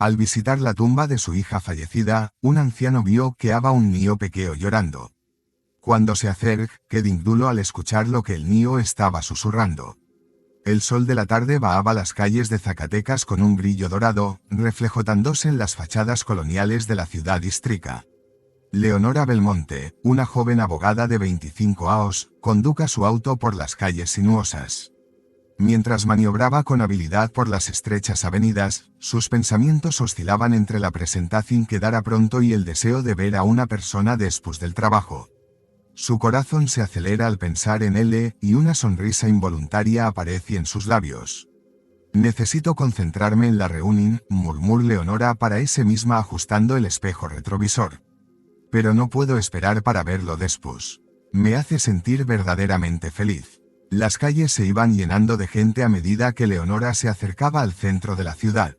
Al visitar la tumba de su hija fallecida, un anciano vio que había un niño pequeño llorando. Cuando se acercó, quedó incrédulo al escuchar lo que el niño estaba susurrando. El sol de la tarde bajaba las calles de Zacatecas con un brillo dorado, reflejándose en las fachadas coloniales de la ciudad histrica. Leonora Belmonte, una joven abogada de 25 años, conducía su auto por las calles sinuosas. Mientras maniobraba con habilidad por las estrechas avenidas, sus pensamientos oscilaban entre la presentación que dará pronto y el deseo de ver a una persona después del trabajo. Su corazón se acelera al pensar en él y una sonrisa involuntaria aparece en sus labios. Necesito concentrarme en la reunión, murmuró Leonora para ese misma ajustando el espejo retrovisor. Pero no puedo esperar para verlo después. Me hace sentir verdaderamente feliz. Las calles se iban llenando de gente a medida que Leonora se acercaba al centro de la ciudad.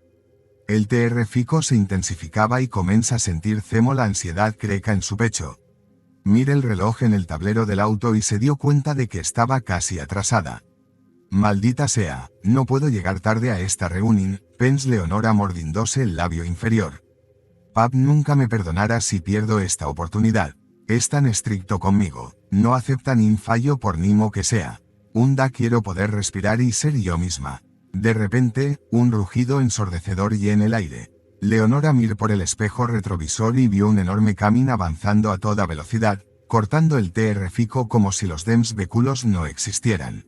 El tráfico se intensificaba y comienza a sentir cemo la ansiedad creca en su pecho. Mira el reloj en el tablero del auto y se dio cuenta de que estaba casi atrasada. Maldita sea, no puedo llegar tarde a esta reunión, pensó Leonora mordiéndose el labio inferior. Pap nunca me perdonará si pierdo esta oportunidad. Es tan estricto conmigo, no acepta ni un fallo por mínimo que sea. Quiero poder respirar y ser yo misma. De repente, un rugido ensordecedor llena el aire. Leonora miró por el espejo retrovisor y vio un enorme camino avanzando a toda velocidad, cortando el tráfico como si los demás vehículos no existieran.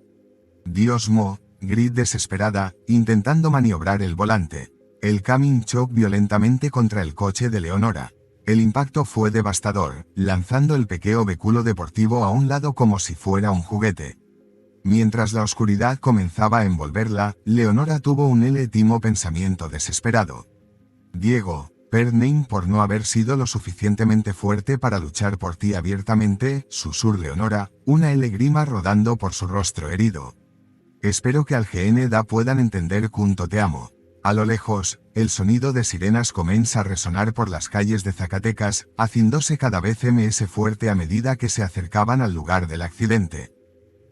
Dios mío, gritó desesperada, intentando maniobrar el volante. El camión chocó violentamente contra el coche de Leonora. El impacto fue devastador, lanzando el pequeño vehículo deportivo a un lado como si fuera un juguete. Mientras la oscuridad comenzaba a envolverla, Leonora tuvo un último pensamiento desesperado. Diego, perdón por no haber sido lo suficientemente fuerte para luchar por ti abiertamente, susurró Leonora, una lágrima rodando por su rostro herido. Espero que al GND puedan entender cuánto te amo. A lo lejos, el sonido de sirenas comienza a resonar por las calles de Zacatecas, haciéndose cada vez más fuerte a medida que se acercaban al lugar del accidente.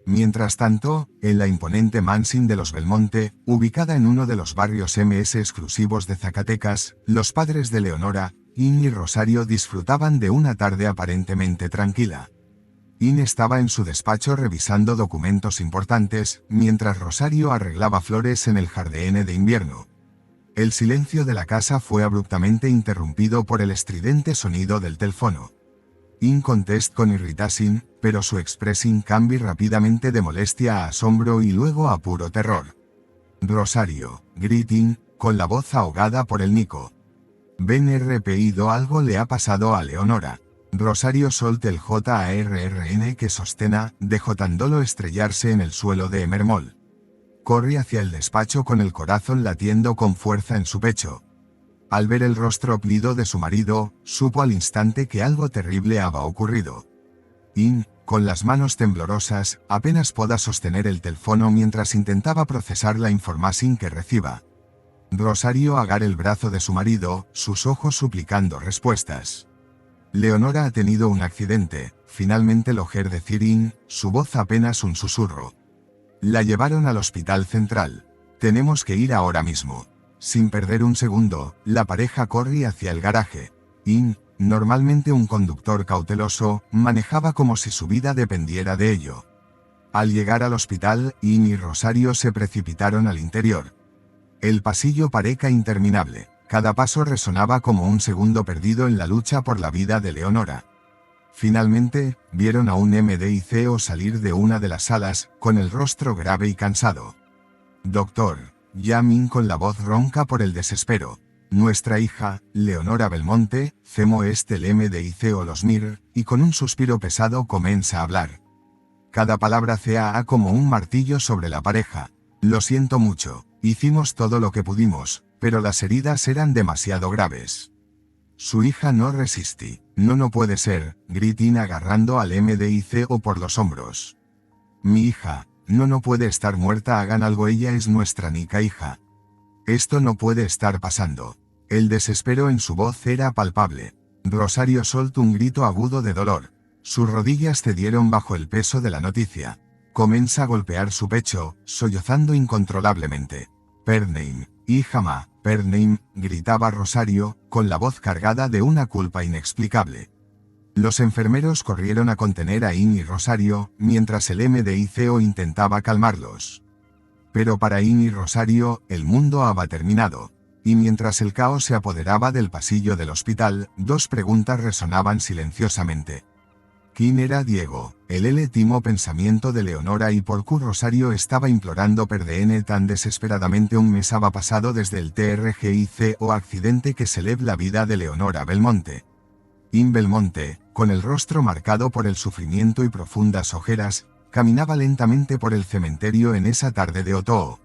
Mientras tanto, en la imponente mansión de los Belmonte, ubicada en uno de los barrios más exclusivos de Zacatecas, los padres de Leonora, In y Rosario disfrutaban de una tarde aparentemente tranquila. In estaba en su despacho revisando documentos importantes, mientras Rosario arreglaba flores en el jardín de invierno. El silencio de la casa fue abruptamente interrumpido por el estridente sonido del teléfono. In contestó con irritación, pero su expresión cambió rápidamente de molestia a asombro y luego a puro terror. Rosario, gritó In, con la voz ahogada por el Nico. BNRPIdo algo le ha pasado a Leonora. Rosario soltó el JARRN que sostena, dejándolo estrellarse en el suelo de Emermol. Corre hacia el despacho con el corazón latiendo con fuerza en su pecho. Al ver el rostro pálido de su marido, supo al instante que algo terrible había ocurrido. In, con las manos temblorosas, apenas podía sostener el teléfono mientras intentaba procesar la información que reciba. Rosario agarró el brazo de su marido, sus ojos suplicando respuestas. Leonora ha tenido un accidente, finalmente logró decir In, su voz apenas un susurro. La llevaron al hospital central. Tenemos que ir ahora mismo. Sin perder un segundo, la pareja corrió hacia el garaje. In, normalmente un conductor cauteloso, manejaba como si su vida dependiera de ello. Al llegar al hospital, In y Rosario se precipitaron al interior. El pasillo parecía interminable. Cada paso resonaba como un segundo perdido en la lucha por la vida de Leonora. Finalmente, vieron a un MDICO salir de una de las salas, con el rostro grave y cansado. Doctor, llamó con la voz ronca por el desespero. Nuestra hija, Leonora Belmonte, cemo el MDICO los mir, y con un suspiro pesado comienza a hablar. Cada palabra CAA como un martillo sobre la pareja. Lo siento mucho, hicimos todo lo que pudimos, pero las heridas eran demasiado graves. Su hija no resistí. No puede ser, gritó agarrando al MDICO por los hombros. Mi hija, no puede estar muerta, hagan algo, ella es nuestra única hija. Esto no puede estar pasando. El desespero en su voz era palpable. Rosario soltó un grito agudo de dolor. Sus rodillas cedieron bajo el peso de la noticia. Comienza a golpear su pecho, sollozando incontrolablemente. Perdón, hija ma, Pernim, gritaba Rosario, con la voz cargada de una culpa inexplicable. Los enfermeros corrieron a contener a In y Rosario, mientras el MDICO intentaba calmarlos. Pero para In y Rosario, el mundo había terminado. Y mientras el caos se apoderaba del pasillo del hospital, dos preguntas resonaban silenciosamente. ¿Quién era Diego? El último pensamiento de Leonora y por qué Rosario estaba implorando perdone tan desesperadamente un mes había pasado desde el TRGIC accidente que se la vida de Leonora Belmonte. In Belmonte, con el rostro marcado por el sufrimiento y profundas ojeras, caminaba lentamente por el cementerio en esa tarde de otoño.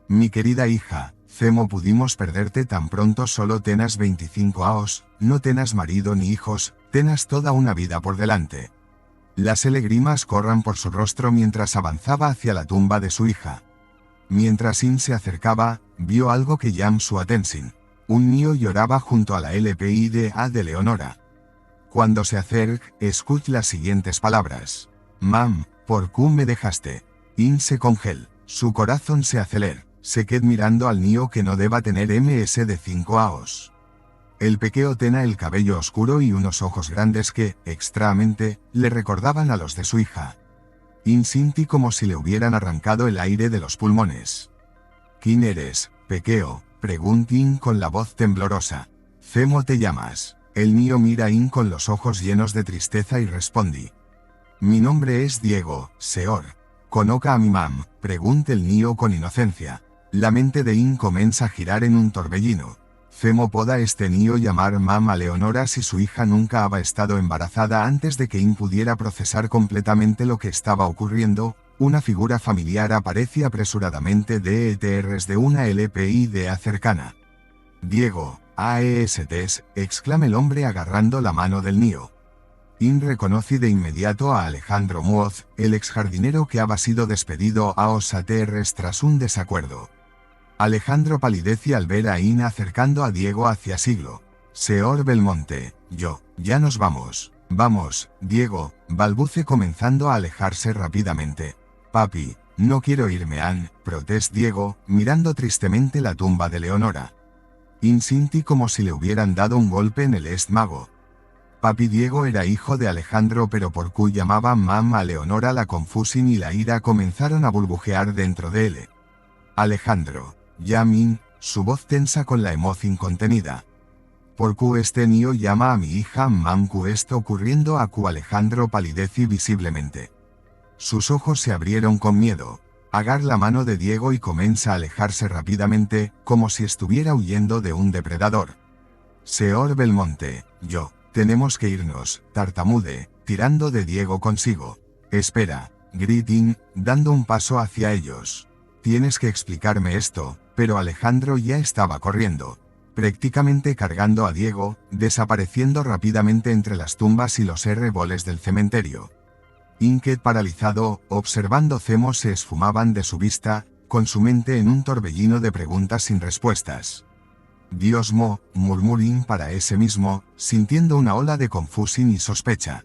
Mi querida hija, ¿cómo pudimos perderte tan pronto? Solo tenas 25 años, no tenas marido ni hijos, tenas toda una vida por delante. Las lágrimas corran por su rostro mientras avanzaba hacia la tumba de su hija. Mientras In se acercaba, vio algo que llamó su atención. Un niño lloraba junto a la LPIDA de Leonora. Cuando se acerca, escucha las siguientes palabras. Mam, ¿por qué me dejaste? In se congela, su corazón se acelera. Se queda mirando al niño que no deba tener ms de 5 años. El pequeño tenía el cabello oscuro y unos ojos grandes que, extrañamente, le recordaban a los de su hija. In sintió como si le hubieran arrancado el aire de los pulmones. ¿Quién eres, pequeño? Preguntó In con la voz temblorosa. ¿Cómo te llamas? El niño mira a In con los ojos llenos de tristeza y responde. Mi nombre es Diego, señor. ¿Conoca a mi mam? Pregunta el niño con inocencia. La mente de In comienza a girar en un torbellino. ¿Cómo poda este niño llamar mam a Leonora si su hija nunca había estado embarazada? Antes de que In pudiera procesar completamente lo que estaba ocurriendo, una figura familiar aparece apresuradamente de ETRs de una LPIDA cercana. Diego, AESTs, exclama el hombre agarrando la mano del niño. In reconoce de inmediato a Alejandro Muoz, el exjardinero que había sido despedido a los ATRs tras un desacuerdo. Alejandro palidece al ver a In acercando a Diego hacia siglo. Señor Belmonte, ya nos vamos. Vamos, Diego, balbuce comenzando a alejarse rápidamente. Papi, no quiero irme protesta Diego, mirando tristemente la tumba de Leonora. In sintió como si le hubieran dado un golpe en el estómago. Papi Diego era hijo de Alejandro, pero por qué llamaba mam a Leonora la confusión y la ira comenzaron a burbujear dentro de él. Alejandro, Yamin, su voz tensa con la emoción contenida. ¿Por qué este niño llama a mi hija mam? ¿Qué está ocurriendo? A que Alejandro palidece visiblemente. Sus ojos se abrieron con miedo. Agarra la mano de Diego y comienza a alejarse rápidamente, como si estuviera huyendo de un depredador. Señor Belmonte, tenemos que irnos, tartamude, tirando de Diego consigo. Espera, grita, dando un paso hacia ellos. Tienes que explicarme esto, pero Alejandro ya estaba corriendo, prácticamente cargando a Diego, desapareciendo rápidamente entre las tumbas y los arreboles del cementerio. Inquet paralizado, observando cómo se esfumaban de su vista, con su mente en un torbellino de preguntas sin respuestas. Dios mo, murmurín para ese mismo, sintiendo una ola de confusión y sospecha.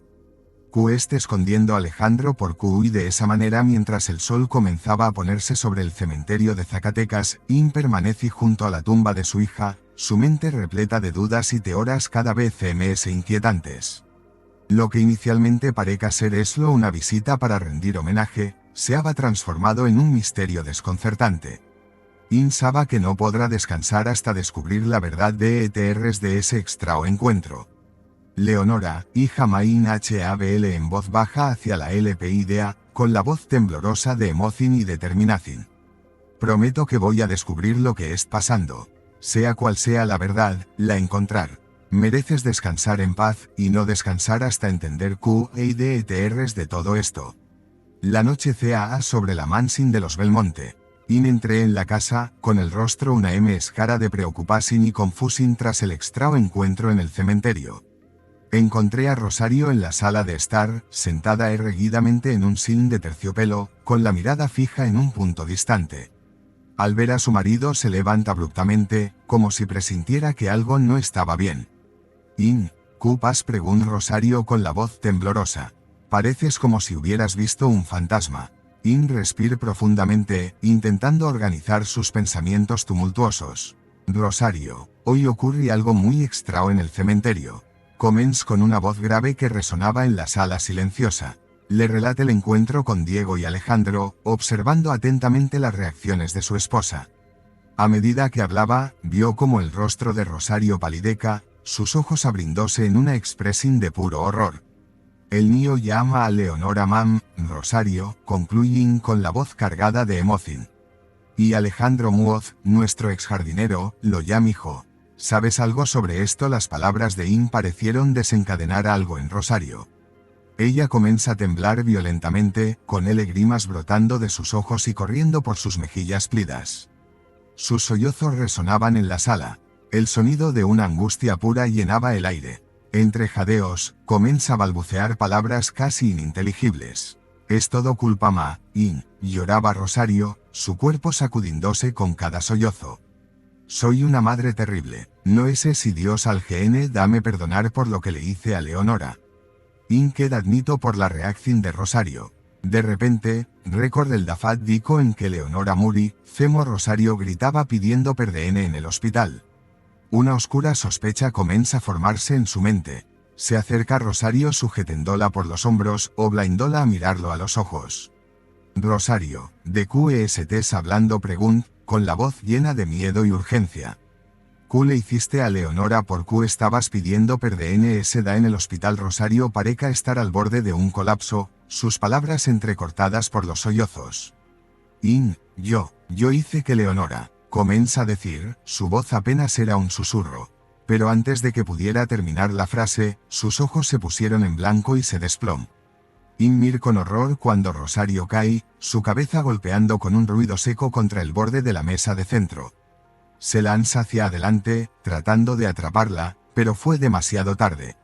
Q esté escondiendo a Alejandro por Q y de esa manera mientras el sol comenzaba a ponerse sobre el cementerio de Zacatecas, In permanece junto a la tumba de su hija, su mente repleta de dudas y teorías cada vez más inquietantes. Lo que inicialmente parecía ser solo una visita para rendir homenaje, se había transformado en un misterio desconcertante. In sabe que no podrá descansar hasta descubrir la verdad de ETRs de ese extraño encuentro. Leonora, hija Main Habl en voz baja hacia la LPIDA, con la voz temblorosa de emoción y determinación. Prometo que voy a descubrir lo que está pasando. Sea cual sea la verdad, la encontrar. Mereces descansar en paz, y no descansar hasta entender Q e ETRs de todo esto. La noche CAA sobre la mansión de los Belmonte. In entré en la casa, con el rostro una cara de preocupación y confusión tras el extraño encuentro en el cementerio. Encontré a Rosario en la sala de estar, sentada erguidamente en un sillón de terciopelo, con la mirada fija en un punto distante. Al ver a su marido se levanta abruptamente, como si presintiera que algo no estaba bien. In, ¿qué pasa? Preguntó Rosario con la voz temblorosa. Pareces como si hubieras visto un fantasma. In respira profundamente, intentando organizar sus pensamientos tumultuosos. Rosario, hoy ocurre algo muy extraño en el cementerio. Comens con una voz grave que resonaba en la sala silenciosa. Le relata el encuentro con Diego y Alejandro, observando atentamente las reacciones de su esposa. A medida que hablaba, vio como el rostro de Rosario palideca, sus ojos abrindóse en una expresión de puro horror. El niño llama a Leonora mam, Rosario, concluyen con la voz cargada de emoción. Y Alejandro Muoz, nuestro exjardinero, lo llama hijo. ¿Sabes algo sobre esto? Las palabras de In parecieron desencadenar algo en Rosario. Ella comienza a temblar violentamente, con lágrimas brotando de sus ojos y corriendo por sus mejillas plidas. Sus sollozos resonaban en la sala. El sonido de una angustia pura llenaba el aire. Entre jadeos, comienza a balbucear palabras casi ininteligibles. Es todo culpa ma, In, lloraba Rosario, su cuerpo sacudiéndose con cada sollozo. Soy una madre terrible, no sé si Dios al GN dame perdonar por lo que le hice a Leonora. In queda admito por la reacción de Rosario. De repente, récord el dafat dico en que Leonora muri, Cemo Rosario gritaba pidiendo perdón en el hospital. Una oscura sospecha comienza a formarse en su mente. Se acerca Rosario sujetándola por los hombros, obligándola a mirarlo a los ojos. Rosario, de QESTs hablando con la voz llena de miedo y urgencia. ¿Qué le hiciste a Leonora? ¿Por qué estabas pidiendo perdón? Da en el hospital? Rosario pareca estar al borde de un colapso, sus palabras entrecortadas por los sollozos. Yo hice que Leonora, comienza a decir, su voz apenas era un susurro. Pero antes de que pudiera terminar la frase, sus ojos se pusieron en blanco y se desplomó. Mir con horror cuando Rosario cae, su cabeza golpeando con un ruido seco contra el borde de la mesa de centro. Se lanza hacia adelante, tratando de atraparla, pero fue demasiado tarde.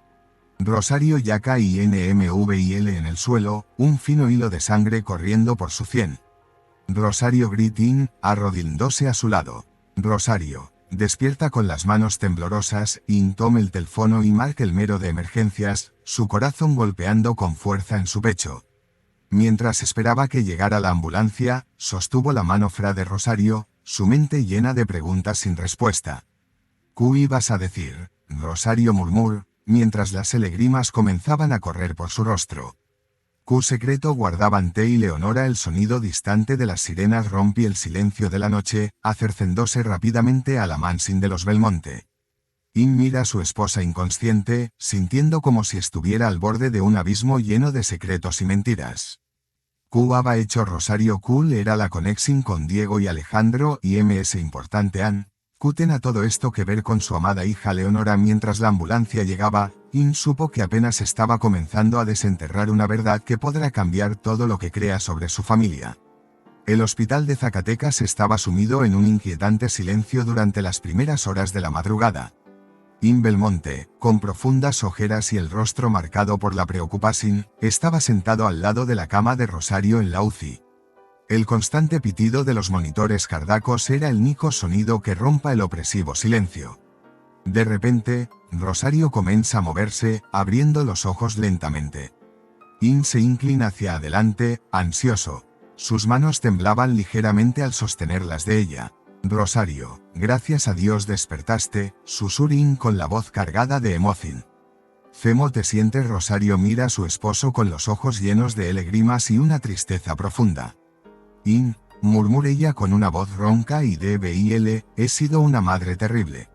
Rosario ya cae NMVIL en el suelo, un fino hilo de sangre corriendo por su sien. Rosario gritin, arrodillándose a su lado. Rosario, despierta con las manos temblorosas, toma el teléfono y marca el mero de emergencias, su corazón golpeando con fuerza en su pecho. Mientras esperaba que llegara la ambulancia, sostuvo la mano fra de Rosario, su mente llena de preguntas sin respuesta. ¿Qué ibas a decir? Rosario murmuró, mientras las lágrimas comenzaban a correr por su rostro. ¿Qué secreto guardaban Te y Leonora? El sonido distante de las sirenas rompió el silencio de la noche, acercándose rápidamente a la mansión de los Belmonte. Mira a su esposa inconsciente, sintiendo como si estuviera al borde de un abismo lleno de secretos y mentiras. ¿Qué había hecho Rosario? ¿Cuál era la conexión con Diego y Alejandro? Y ms importante ¿qué tenía todo esto que ver con su amada hija Leonora? Mientras la ambulancia llegaba, supo que apenas estaba comenzando a desenterrar una verdad que podrá cambiar todo lo que crea sobre su familia. El hospital de Zacatecas estaba sumido en un inquietante silencio durante las primeras horas de la madrugada. Belmonte, con profundas ojeras y el rostro marcado por la preocupación, estaba sentado al lado de la cama de Rosario en la UCI. El constante pitido de los monitores cardíacos era el único sonido que rompa el opresivo silencio. De repente, Rosario comienza a moverse, abriendo los ojos lentamente. Se inclina hacia adelante, ansioso. Sus manos temblaban ligeramente al sostenerlas de ella. Rosario, gracias a Dios despertaste, susurró con la voz cargada de emoción. ¿Cómo te sientes? Rosario mira a su esposo con los ojos llenos de lágrimas y una tristeza profunda. Murmuró ella con una voz ronca y débil, he sido una madre terrible.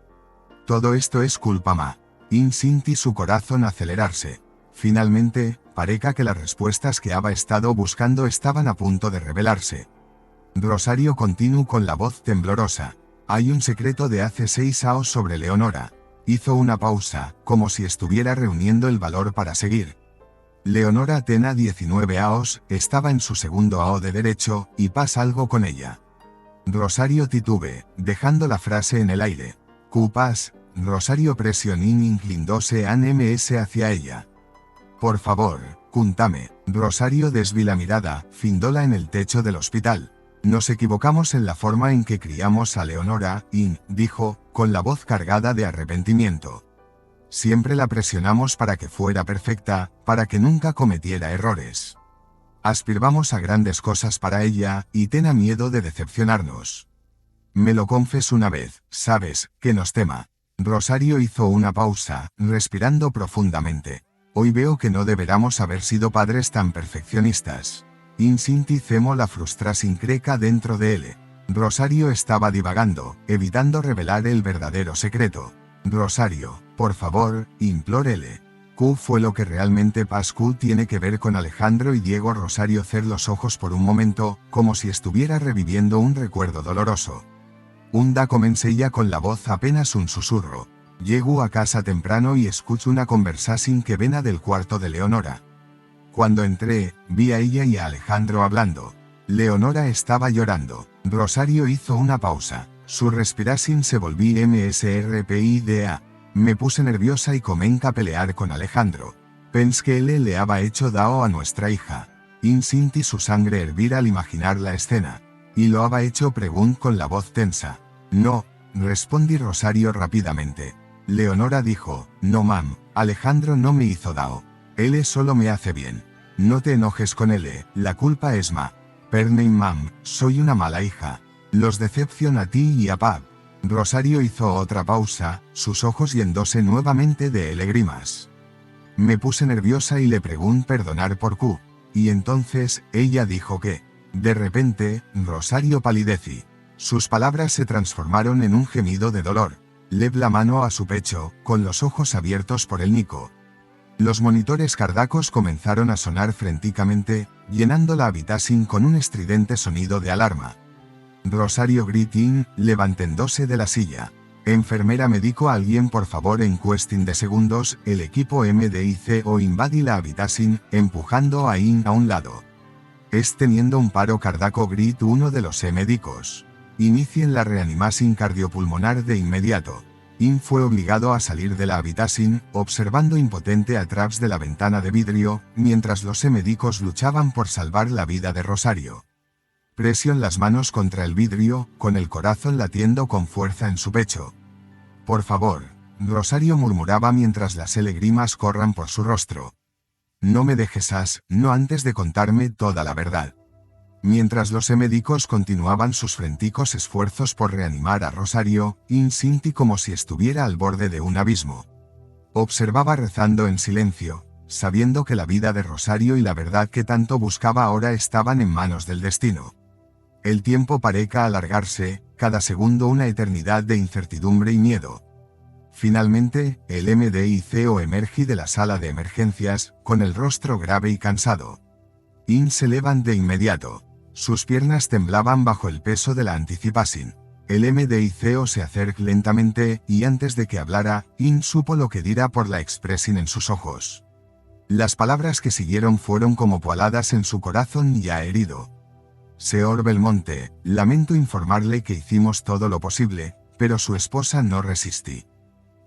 Todo esto es culpa ma. Sinti su corazón acelerarse. Finalmente, pareca que las respuestas que había estado buscando estaban a punto de revelarse. Rosario continuó con la voz temblorosa. Hay un secreto de hace 6 años sobre Leonora. Hizo una pausa, como si estuviera reuniendo el valor para seguir. Leonora tenía 19 años, estaba en su segundo año de derecho, y pasa algo con ella. Rosario titube, dejando la frase en el aire. ¿Cupas? Rosario presionó inclinándose ms hacia ella. Por favor, cuéntame. Rosario desvió la mirada, findóla en el techo del hospital. Nos equivocamos en la forma en que criamos a Leonora, dijo, con la voz cargada de arrepentimiento. Siempre la presionamos para que fuera perfecta, para que nunca cometiera errores. Aspiramos a grandes cosas para ella, y tenía miedo de decepcionarnos. Me lo confes una vez, sabes, que nos tema. Rosario hizo una pausa, respirando profundamente. Hoy veo que no deberíamos haber sido padres tan perfeccionistas. Insinti cemo la frustración creca dentro de él. Rosario estaba divagando, evitando revelar el verdadero secreto. Rosario, por favor, implórele. ¿Qué fue lo que realmente pasó? Tiene que ver con Alejandro y Diego. Rosario cerró los ojos por un momento, como si estuviera reviviendo un recuerdo doloroso. Da comencé ya con la voz apenas un susurro. Llego a casa temprano y escucho una conversación que vena del cuarto de Leonora. Cuando entré, vi a ella y a Alejandro hablando. Leonora estaba llorando. Rosario hizo una pausa. Su respiración se volví msrpida. Me puse nerviosa y comencé a pelear con Alejandro. Pensé que él le había hecho daño a nuestra hija. Sentí su sangre hervir al imaginar la escena. ¿Y lo había hecho? Pregunté con la voz tensa. No, respondí Rosario rápidamente. Leonora dijo, no mam, Alejandro no me hizo daño. Él solo me hace bien. No te enojes con él, la culpa es ma. Pernein mam, soy una mala hija. Los decepciona a ti y a Pab. Rosario hizo otra pausa, sus ojos yéndose nuevamente de lágrimas. Me puse nerviosa y le pregunté perdonar por Q. Y entonces, ella dijo que, de repente, Rosario palidecí. Sus palabras se transformaron en un gemido de dolor. Lev la mano a su pecho, con los ojos abiertos por el Nico. Los monitores cardíacos comenzaron a sonar frenéticamente, llenando la habitación con un estridente sonido de alarma. Rosario gritó, levantándose de la silla. Enfermera, médico, alguien por favor. En cuestión de segundos, el equipo MDICO invadí la habitación, empujando a In a un lado. Teniendo un paro cardíaco, gritó uno de los médicos. Inicien la reanimación cardiopulmonar de inmediato. In fue obligado a salir de la habitación, observando impotente a través de la ventana de vidrio, mientras los médicos luchaban por salvar la vida de Rosario. Presión las manos contra el vidrio, con el corazón latiendo con fuerza en su pecho. Por favor, Rosario murmuraba mientras las lágrimas corran por su rostro. No me dejes no antes de contarme toda la verdad. Mientras los médicos continuaban sus frenéticos esfuerzos por reanimar a Rosario, sentí como si estuviera al borde de un abismo. Observaba rezando en silencio, sabiendo que la vida de Rosario y la verdad que tanto buscaba ahora estaban en manos del destino. El tiempo parecía alargarse, cada segundo una eternidad de incertidumbre y miedo. Finalmente, el MDICO emergí de la sala de emergencias, con el rostro grave y cansado. Se levantó de inmediato. Sus piernas temblaban bajo el peso de la anticipación. El MDICO se acercó lentamente, y antes de que hablara, supo lo que dirá por la expresión en sus ojos. Las palabras que siguieron fueron como pualadas en su corazón ya herido. Señor Belmonte, lamento informarle que hicimos todo lo posible, pero su esposa no resistí.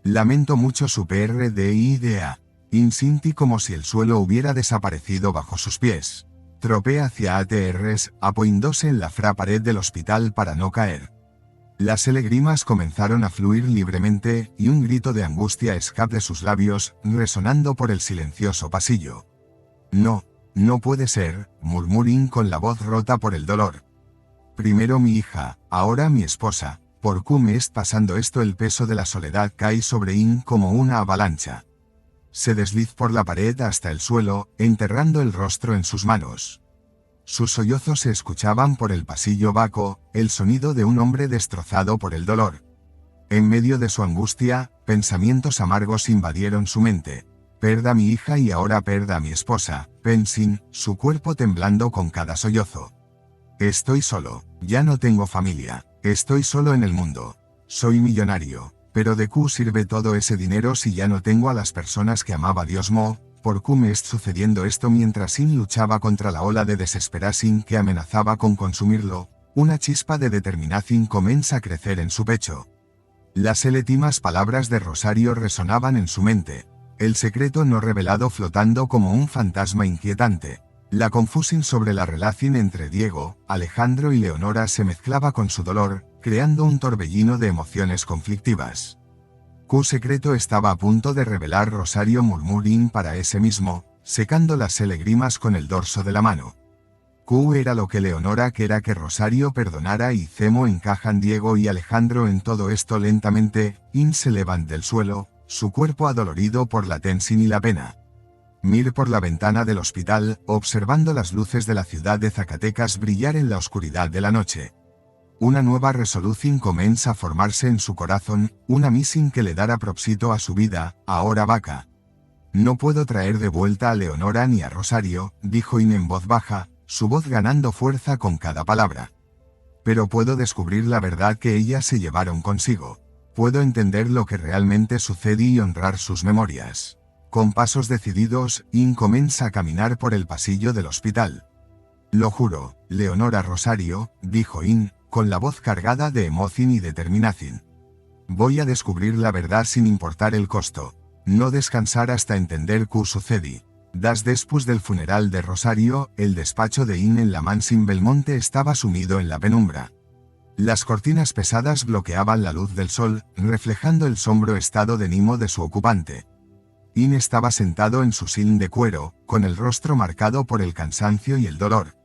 Lamento mucho su PRDIDA. Sentí como si el suelo hubiera desaparecido bajo sus pies. Tropé hacia ATRs, apoyándose en la pared del hospital para no caer. Las lágrimas comenzaron a fluir libremente, y un grito de angustia escapó de sus labios, resonando por el silencioso pasillo. No, no puede ser, murmuró con la voz rota por el dolor. Primero mi hija, ahora mi esposa. ¿Por qué me está pasando esto? El peso de la soledad cae sobre como una avalancha. Se deslizó por la pared hasta el suelo, enterrando el rostro en sus manos. Sus sollozos se escuchaban por el pasillo vaco, el sonido de un hombre destrozado por el dolor. En medio de su angustia, pensamientos amargos invadieron su mente. Perda a mi hija y ahora perda a mi esposa, pensó, su cuerpo temblando con cada sollozo. Estoy solo, ya no tengo familia, estoy solo en el mundo. Soy millonario, pero ¿de qué sirve todo ese dinero si ya no tengo a las personas que amaba? Dios mío, ¿por qué me está sucediendo esto? Mientras Sin luchaba contra la ola de desesperación que amenazaba con consumirlo, una chispa de determinación comenzó a crecer en su pecho. Las últimas palabras de Rosario resonaban en su mente. El secreto no revelado flotando como un fantasma inquietante. La confusión sobre la relación entre Diego, Alejandro y Leonora se mezclaba con su dolor, creando un torbellino de emociones conflictivas. ¿Qué secreto estaba a punto de revelar Rosario? Murmurín para ese mismo, secando las lágrimas con el dorso de la mano. Q era lo que Leonora quería que Rosario perdonara y Zemo encajan Diego y Alejandro en todo esto lentamente. In se levanta del suelo, su cuerpo adolorido por la tensión y la pena. Mir por la ventana del hospital, observando las luces de la ciudad de Zacatecas brillar en la oscuridad de la noche. Una nueva resolución comienza a formarse en su corazón, una misión que le dará propósito a su vida, ahora vaca. No puedo traer de vuelta a Leonora ni a Rosario, dijo In en voz baja, su voz ganando fuerza con cada palabra. Pero puedo descubrir la verdad que ellas se llevaron consigo. Puedo entender lo que realmente sucede y honrar sus memorias. Con pasos decididos, In comienza a caminar por el pasillo del hospital. Lo juro, Leonora Rosario, dijo In, con la voz cargada de emoción y determinación. Voy a descubrir la verdad sin importar el costo. No descansar hasta entender qué sucede. Después del funeral de Rosario, el despacho de In en la Mansión Belmonte estaba sumido en la penumbra. Las cortinas pesadas bloqueaban la luz del sol, reflejando el sombrío estado de ánimo de su ocupante. In estaba sentado en su sillón de cuero, con el rostro marcado por el cansancio y el dolor.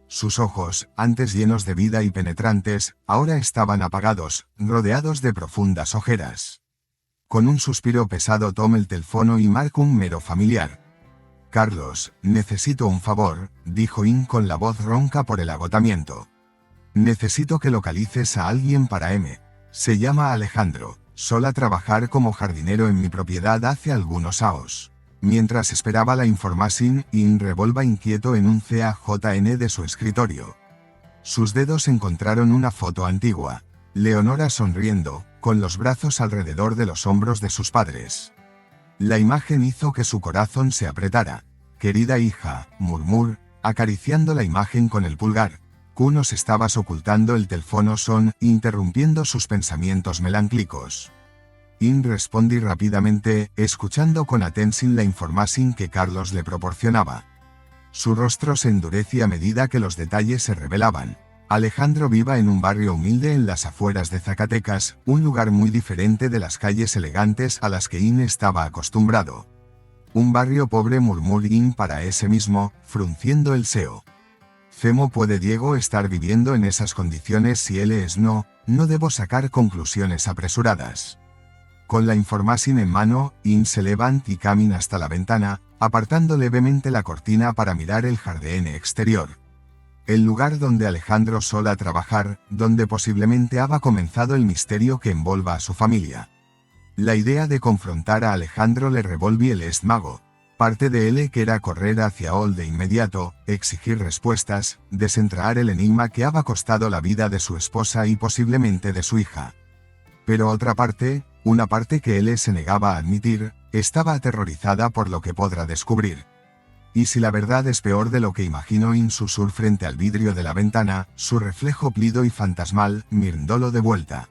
Sus ojos, antes llenos de vida y penetrantes, ahora estaban apagados, rodeados de profundas ojeras. Con un suspiro pesado toma el teléfono y marca un mero familiar. Carlos, necesito un favor, dijo In con la voz ronca por el agotamiento. Necesito que localices a alguien para M. Se llama Alejandro, sola trabajar como jardinero en mi propiedad hace algunos años. Mientras esperaba la información, In revolva inquieto en un CAJN de su escritorio. Sus dedos encontraron una foto antigua. Leonora sonriendo, con los brazos alrededor de los hombros de sus padres. La imagen hizo que su corazón se apretara. Querida hija, murmuró, acariciando la imagen con el pulgar. Q nos estabas ocultando el teléfono son, interrumpiendo sus pensamientos melancólicos. In respondí rápidamente, escuchando con atención la información que Carlos le proporcionaba. Su rostro se endurecía a medida que los detalles se revelaban. Alejandro viva en un barrio humilde en las afueras de Zacatecas, un lugar muy diferente de las calles elegantes a las que In estaba acostumbrado. Un barrio pobre, murmuró In para ese mismo, frunciendo el seo. ¿Cómo puede Diego estar viviendo en esas condiciones si él es no debo sacar conclusiones apresuradas. Con la información en mano, In se levanta y camina hasta la ventana, apartando levemente la cortina para mirar el jardín exterior. El lugar donde Alejandro sola trabajar, donde posiblemente había comenzado el misterio que envolva a su familia. La idea de confrontar a Alejandro le revolvió el estómago. Parte de él quería correr hacia él de inmediato, exigir respuestas, desentrañar el enigma que había costado la vida de su esposa y posiblemente de su hija. Pero otra parte, una parte que él se negaba a admitir, estaba aterrorizada por lo que podrá descubrir. Y si la verdad es peor de lo que imaginó In susurró frente al vidrio de la ventana, su reflejo plido y fantasmal, mirándolo de vuelta.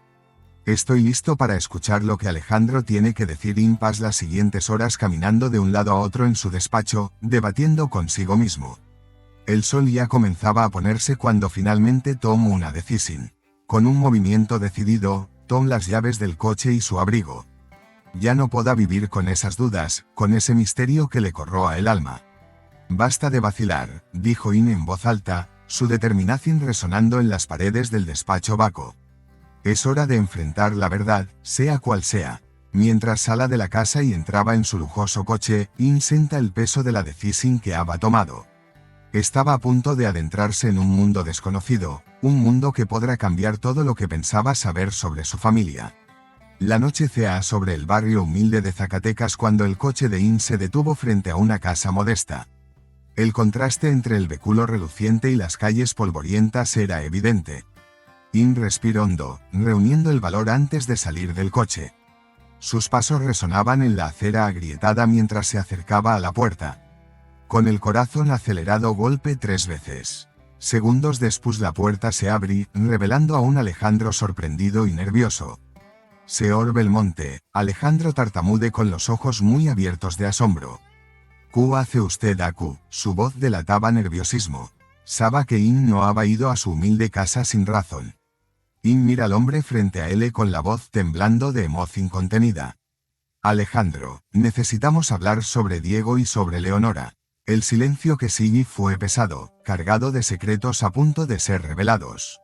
Estoy listo para escuchar lo que Alejandro tiene que decir. In pasa las siguientes horas caminando de un lado a otro en su despacho, debatiendo consigo mismo. El sol ya comenzaba a ponerse cuando finalmente tomó una decisión. Con un movimiento decidido, tomó las llaves del coche y su abrigo. Ya no podrá vivir con esas dudas, con ese misterio que le corroa el alma. Basta de vacilar, dijo In en voz alta, su determinación resonando en las paredes del despacho vaco. Es hora de enfrentar la verdad, sea cual sea. Mientras salía de la casa y entraba en su lujoso coche, In sentía el peso de la decisión que había tomado. Estaba a punto de adentrarse en un mundo desconocido, un mundo que podrá cambiar todo lo que pensaba saber sobre su familia. La noche cea sobre el barrio humilde de Zacatecas cuando el coche de In se detuvo frente a una casa modesta. El contraste entre el vehículo reluciente y las calles polvorientas era evidente. In respiró hondo, reuniendo el valor antes de salir del coche. Sus pasos resonaban en la acera agrietada mientras se acercaba a la puerta. Con el corazón acelerado golpe 3 veces. Segundos después la puerta se abrió, revelando a un Alejandro sorprendido y nervioso. Señor Belmonte, Alejandro tartamude con los ojos muy abiertos de asombro. ¿Qué hace usted aquí? Su voz delataba nerviosismo. Sabía que In no había ido a su humilde casa sin razón. In mira al hombre frente a él con la voz temblando de emoción contenida. Alejandro, necesitamos hablar sobre Diego y sobre Leonora. El silencio que siguió fue pesado, cargado de secretos a punto de ser revelados.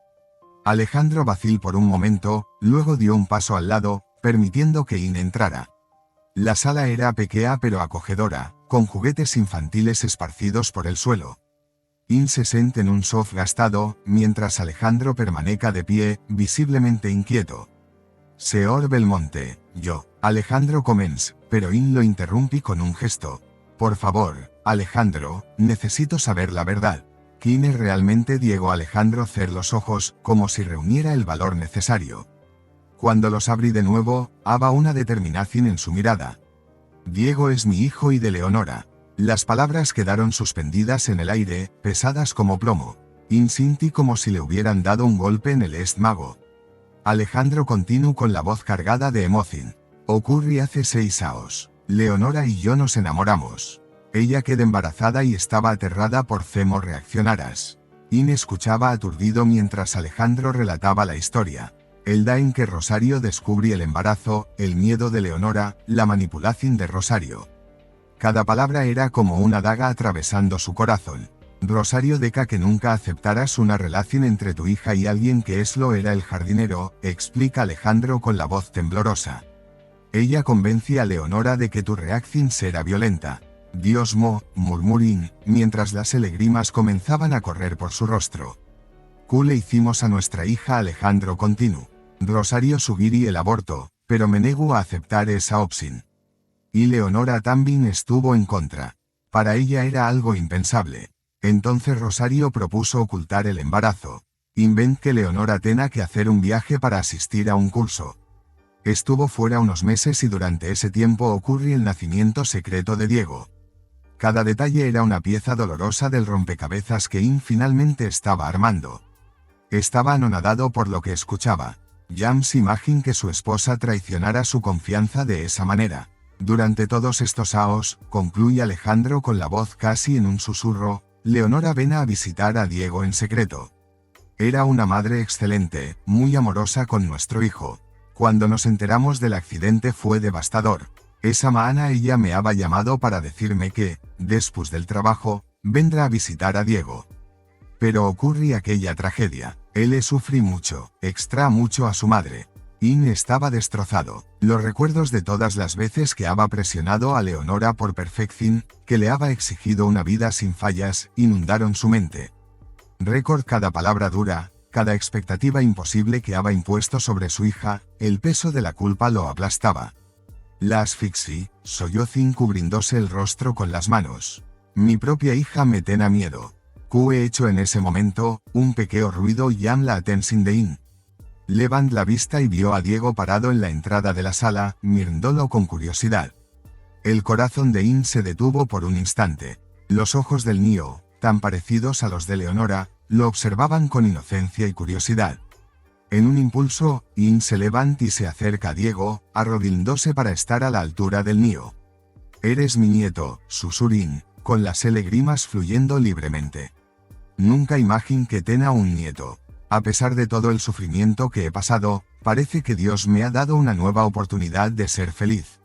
Alejandro vaciló por un momento, luego dio un paso al lado, permitiendo que In entrara. La sala era pequeña pero acogedora, con juguetes infantiles esparcidos por el suelo. In se sentó en un sofá gastado, mientras Alejandro permanecía de pie, visiblemente inquieto. Señor Belmonte, Alejandro comenzó, pero In lo interrumpí con un gesto. Por favor, Alejandro, necesito saber la verdad. ¿Quién es realmente Diego? Alejandro cerró los ojos, como si reuniera el valor necesario. Cuando los abrí de nuevo, había una determinación en su mirada. Diego es mi hijo y de Leonora. Las palabras quedaron suspendidas en el aire, pesadas como plomo. In sintió como si le hubieran dado un golpe en el estómago. Alejandro continuó con la voz cargada de emoción. Ocurrió hace 6 años. Leonora y yo nos enamoramos. Ella quedó embarazada y estaba aterrada por cómo reaccionaras. In escuchaba aturdido mientras Alejandro relataba la historia. El día en que Rosario descubrió el embarazo, el miedo de Leonora, la manipulación de Rosario. Cada palabra era como una daga atravesando su corazón. Rosario deca que nunca aceptaras una relación entre tu hija y alguien que era el jardinero, explica Alejandro con la voz temblorosa. Ella convence a Leonora de que tu reacción será violenta. Dios murmurín, mientras las lágrimas comenzaban a correr por su rostro. ¿Qué le hicimos a nuestra hija? Alejandro continuó. Rosario sugirió el aborto, pero me negó a aceptar esa opción. Y Leonora también estuvo en contra. Para ella era algo impensable. Entonces Rosario propuso ocultar el embarazo. Invent que Leonora tenga que hacer un viaje para asistir a un curso. Estuvo fuera unos meses y durante ese tiempo ocurrió el nacimiento secreto de Diego. Cada detalle era una pieza dolorosa del rompecabezas que In finalmente estaba armando. Estaba anonadado por lo que escuchaba. James imagina que su esposa traicionara su confianza de esa manera. Durante todos estos años, concluye Alejandro con la voz casi en un susurro, Leonora ven a visitar a Diego en secreto. Era una madre excelente, muy amorosa con nuestro hijo. Cuando nos enteramos del accidente fue devastador. Esa mañana ella me había llamado para decirme que, después del trabajo, vendrá a visitar a Diego. Pero ocurrió aquella tragedia. Él le sufrí mucho, extra mucho a su madre. In estaba destrozado. Los recuerdos de todas las veces que había presionado a Leonora por perfección, que le había exigido una vida sin fallas, inundaron su mente. Record cada palabra dura, cada expectativa imposible que había impuesto sobre su hija, el peso de la culpa lo aplastaba. La asfixié, sollozó cubriéndose el rostro con las manos. Mi propia hija me tenía miedo. ¿Qué he hecho en ese momento? Un pequeño ruido llamó la atención de In. Levantó la vista y vio a Diego parado en la entrada de la sala, mirándolo con curiosidad. El corazón de In se detuvo por un instante. Los ojos del niño, tan parecidos a los de Leonora, lo observaban con inocencia y curiosidad. En un impulso, In se levanta y se acerca a Diego, arrodillándose para estar a la altura del niño. Eres mi nieto, susurró In, con las lágrimas fluyendo libremente. Nunca imaginé que tenga un nieto. A pesar de todo el sufrimiento que he pasado, parece que Dios me ha dado una nueva oportunidad de ser feliz.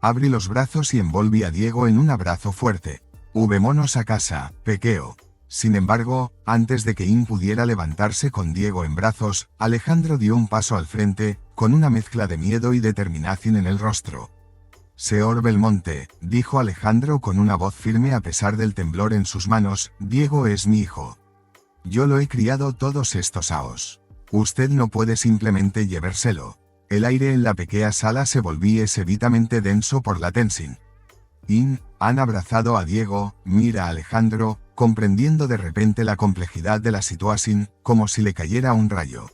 Abrí los brazos y envolví a Diego en un abrazo fuerte. Vámonos a casa, pequeño. Sin embargo, antes de que In pudiera levantarse con Diego en brazos, Alejandro dio un paso al frente, con una mezcla de miedo y determinación en el rostro. Señor Belmonte, dijo Alejandro con una voz firme a pesar del temblor en sus manos, Diego es mi hijo. Yo lo he criado todos estos años. Usted no puede simplemente llevárselo. El aire en la pequeña sala se volvía súbitamente denso por la tensión. In, han abrazado a Diego, mira a Alejandro, comprendiendo de repente la complejidad de la situación, como si le cayera un rayo.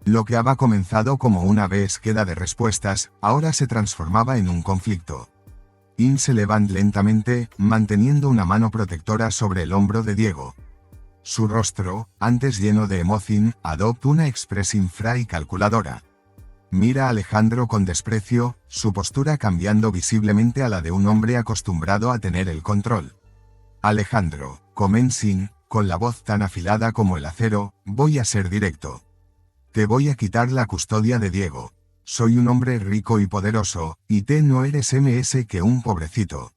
Lo que había comenzado como una búsqueda de respuestas, ahora se transformaba en un conflicto. In se levantó lentamente, manteniendo una mano protectora sobre el hombro de Diego. Su rostro, antes lleno de emoción, adoptó una expresión fría y calculadora. Mira a Alejandro con desprecio, su postura cambiando visiblemente a la de un hombre acostumbrado a tener el control. Alejandro, comenzó, con la voz tan afilada como el acero, voy a ser directo. Te voy a quitar la custodia de Diego. Soy un hombre rico y poderoso, y tú no eres ms que un pobrecito.